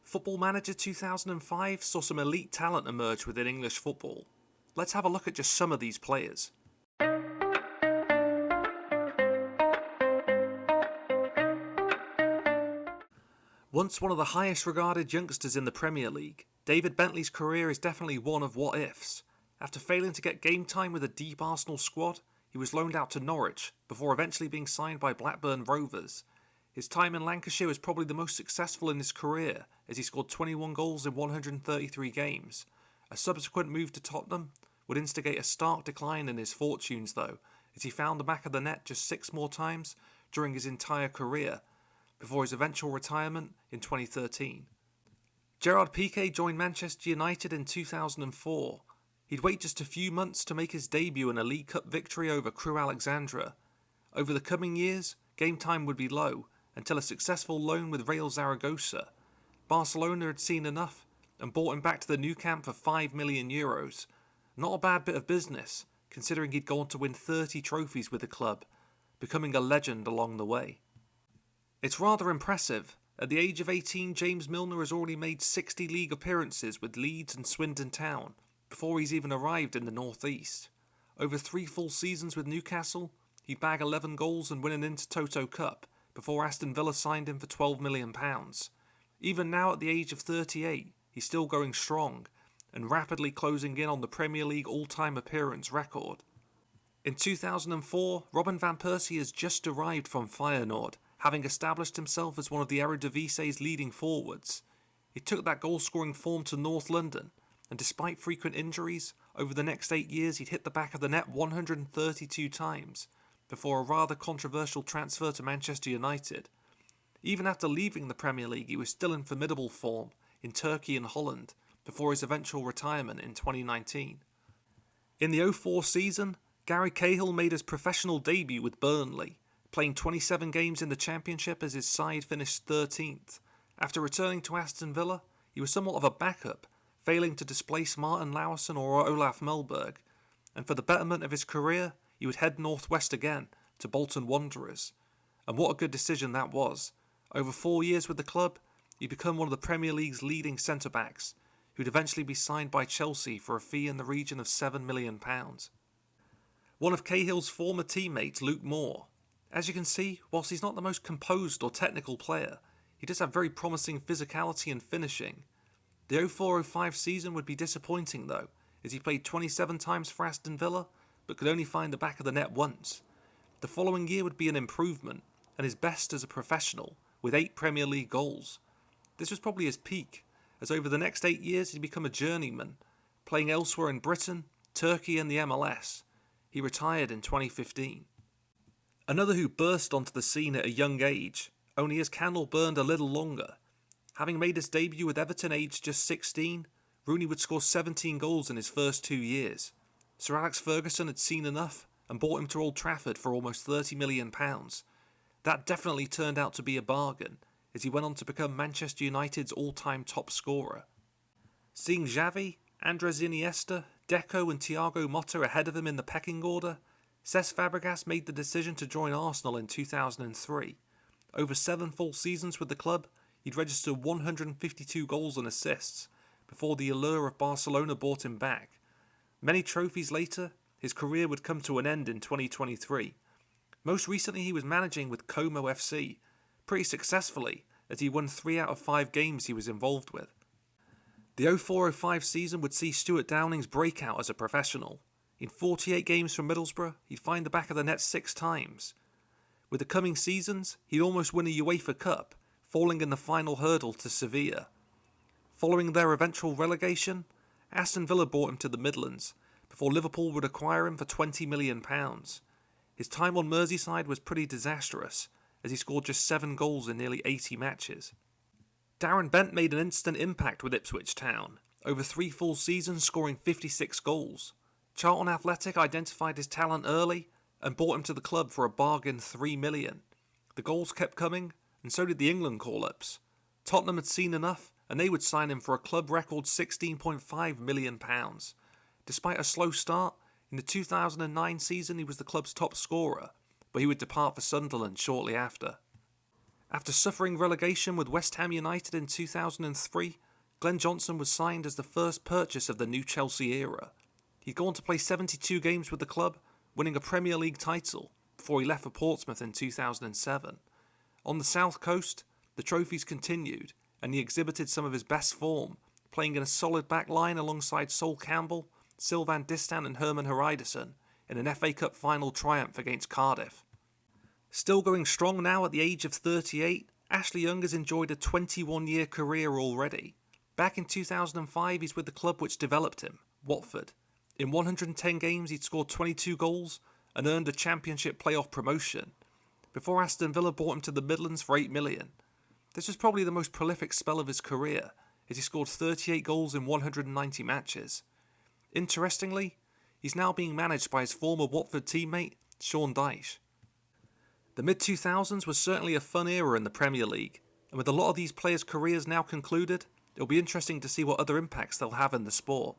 Football Manager 2005 saw some elite talent emerge within English football. Let's have a look at just some of these players. Once one of the highest regarded youngsters in the Premier League, David Bentley's career is definitely one of what-ifs. After failing to get game time with a deep Arsenal squad, he was loaned out to Norwich, before eventually being signed by Blackburn Rovers. His time in Lancashire was probably the most successful in his career, as he scored 21 goals in 133 games. A subsequent move to Tottenham would instigate a stark decline in his fortunes though, as he found the back of the net just 6 more times during his entire career, before his eventual retirement in 2013. Gerard Pique joined Manchester United in 2004. He'd wait just a few months to make his debut in a League Cup victory over Crewe Alexandra. Over the coming years, game time would be low, until a successful loan with Real Zaragoza. Barcelona had seen enough and bought him back to the Nou Camp for €5 million. Not a bad bit of business, considering he'd gone to win 30 trophies with the club, becoming a legend along the way. It's rather impressive. At the age of 18, James Milner has already made 60 league appearances with Leeds and Swindon Town, before he's even arrived in the North East. Over 3 full seasons with Newcastle, he'd bag 11 goals and win an Intertoto Cup, before Aston Villa signed him for £12 million. Even now at the age of 38, he's still going strong, and rapidly closing in on the Premier League all-time appearance record. In 2004, Robin van Persie has just arrived from Feyenoord, having established himself as one of the Eredivisie's leading forwards. He took that goal-scoring form to North London, and despite frequent injuries, over the next 8 years he'd hit the back of the net 132 times, before a rather controversial transfer to Manchester United. Even after leaving the Premier League, he was still in formidable form in Turkey and Holland, before his eventual retirement in 2019. In the 04 season, Gary Cahill made his professional debut with Burnley, playing 27 games in the Championship as his side finished 13th. After returning to Aston Villa, he was somewhat of a backup, failing to displace Martin Lauwersen or Olaf Melberg, and for the betterment of his career, he would head northwest again to Bolton Wanderers. And what a good decision that was. Over 4 years with the club, he'd become one of the Premier League's leading centre-backs, who'd eventually be signed by Chelsea for a fee in the region of £7 million. One of Cahill's former teammates, Luke Moore. As you can see, whilst he's not the most composed or technical player, he does have very promising physicality and finishing. The 04-05 season would be disappointing though, as he played 27 times for Aston Villa, but could only find the back of the net once. The following year would be an improvement, and his best as a professional, with 8 Premier League goals. This was probably his peak, as over the next 8 years he'd become a journeyman, playing elsewhere in Britain, Turkey and the MLS. He retired in 2015. Another who burst onto the scene at a young age, only his candle burned a little longer. Having made his debut with Everton aged just 16, Rooney would score 17 goals in his first 2 years. Sir Alex Ferguson had seen enough and bought him to Old Trafford for almost £30 million. That definitely turned out to be a bargain, as he went on to become Manchester United's all-time top scorer. Seeing Xavi, Andres Iniesta, Deco and Thiago Motta ahead of him in the pecking order, Cesc Fabregas made the decision to join Arsenal in 2003. Over 7 full seasons with the club, he'd registered 152 goals and assists, before the allure of Barcelona brought him back. Many trophies later, his career would come to an end in 2023. Most recently he was managing with Como FC, pretty successfully, as he won 3 out of 5 games he was involved with. The 04-05 season would see Stewart Downing's breakout as a professional. In 48 games for Middlesbrough, he'd find the back of the net 6 times. With the coming seasons, he'd almost win a UEFA Cup, falling in the final hurdle to Sevilla. Following their eventual relegation, Aston Villa bought him to the Midlands, before Liverpool would acquire him for £20 million. His time on Merseyside was pretty disastrous, as he scored just 7 goals in nearly 80 matches. Darren Bent made an instant impact with Ipswich Town, over 3 full seasons scoring 56 goals. Charlton Athletic identified his talent early and bought him to the club for a bargain £3 million. The goals kept coming, and so did the England call-ups. Tottenham had seen enough, and they would sign him for a club record £16.5 million. Despite a slow start, in the 2009 season he was the club's top scorer, but he would depart for Sunderland shortly after. After suffering relegation with West Ham United in 2003, Glen Johnson was signed as the first purchase of the new Chelsea era. He'd gone to play 72 games with the club, winning a Premier League title, before he left for Portsmouth in 2007. On the south coast, the trophies continued, and he exhibited some of his best form, playing in a solid back line alongside Sol Campbell, Sylvain Distin and Herman Hreidarsson in an FA Cup final triumph against Cardiff. Still going strong now at the age of 38, Ashley Young has enjoyed a 21-year career already. Back in 2005, he's with the club which developed him, Watford. In 110 games, he'd scored 22 goals and earned a Championship playoff promotion, before Aston Villa bought him to the Midlands for $8 million. This was probably the most prolific spell of his career, as he scored 38 goals in 190 matches. Interestingly, he's now being managed by his former Watford teammate, Sean Dyche. The mid-2000s was certainly a fun era in the Premier League, and with a lot of these players' careers now concluded, it'll be interesting to see what other impacts they'll have in the sport.